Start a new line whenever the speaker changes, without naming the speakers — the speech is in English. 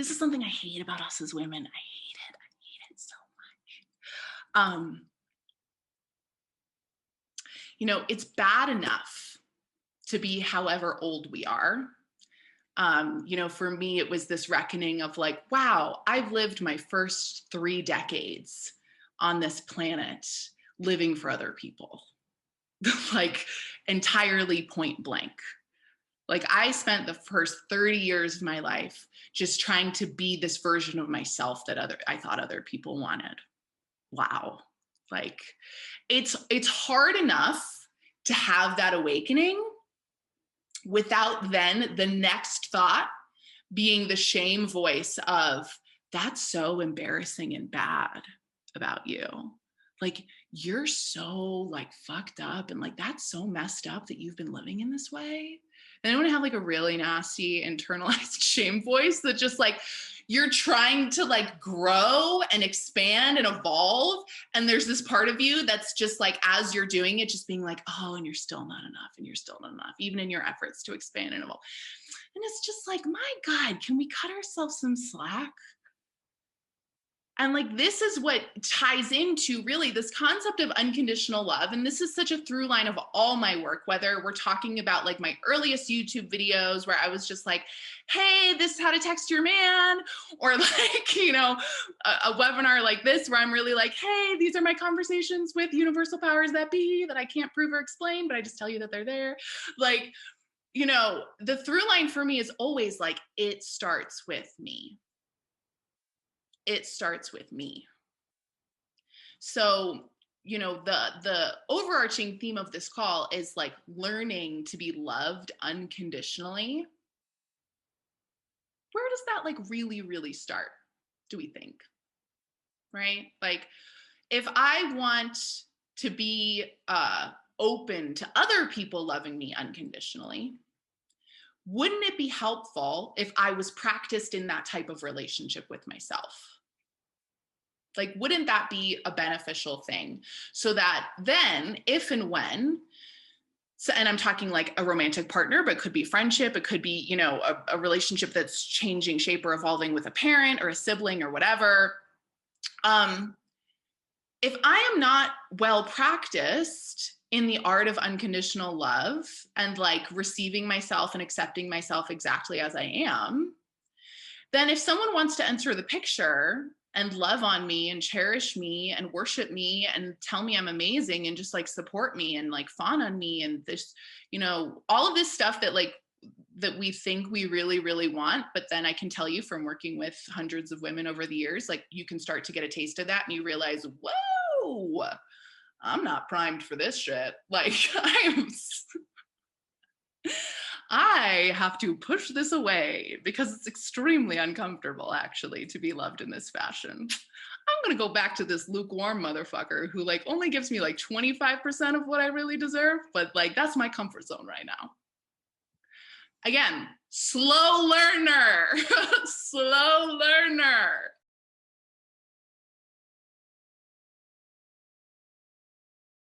this is something I hate about us as women. I hate it so much. It's bad enough to be however old we are. For me, it was this reckoning of like, wow, I've lived my first 3 decades on this planet living for other people, like entirely point blank. Like I spent the first 30 years of my life just trying to be this version of myself that I thought other people wanted. Wow. Like it's hard enough to have that awakening without then the next thought being the shame voice of, that's so embarrassing and bad about you. Like, you're so like fucked up and like, that's so messed up that you've been living in this way. And I want to have like a really nasty internalized shame voice that just like, you're trying to like grow and expand and evolve. And there's this part of you that's just like, as you're doing it, just being like, oh, and you're still not enough and you're still not enough, even in your efforts to expand and evolve. And it's just like, my God, can we cut ourselves some slack? And like, this is what ties into really this concept of unconditional love. And this is such a through line of all my work, whether we're talking about like my earliest YouTube videos where I was just like, hey, this is how to text your man, or like, a webinar like this where I'm really like, hey, these are my conversations with universal powers that be that I can't prove or explain, but I just tell you that they're there. Like, the through line for me is always like, it starts with me. It starts with me. So, the overarching theme of this call is like learning to be loved unconditionally. Where does that like really, really start, do we think? Right? Like, if I want to be open to other people loving me unconditionally, wouldn't it be helpful if I was practiced in that type of relationship with myself? Like, wouldn't that be a beneficial thing? So that then, if and when, and I'm talking like a romantic partner, but it could be friendship, it could be, a relationship that's changing shape or evolving with a parent or a sibling or whatever. If I am not well practiced in the art of unconditional love and like receiving myself and accepting myself exactly as I am, then if someone wants to enter the picture and love on me and cherish me and worship me and tell me I'm amazing and just like support me and like fawn on me and this, all of this stuff that like, that we think we really, really want. But then I can tell you from working with hundreds of women over the years, like you can start to get a taste of that and you realize, whoa, I'm not primed for this shit. Like I have to push this away because it's extremely uncomfortable actually to be loved in this fashion. I'm going to go back to this lukewarm motherfucker who like only gives me like 25% of what I really deserve, but like that's my comfort zone right now. Again, slow learner, slow learner.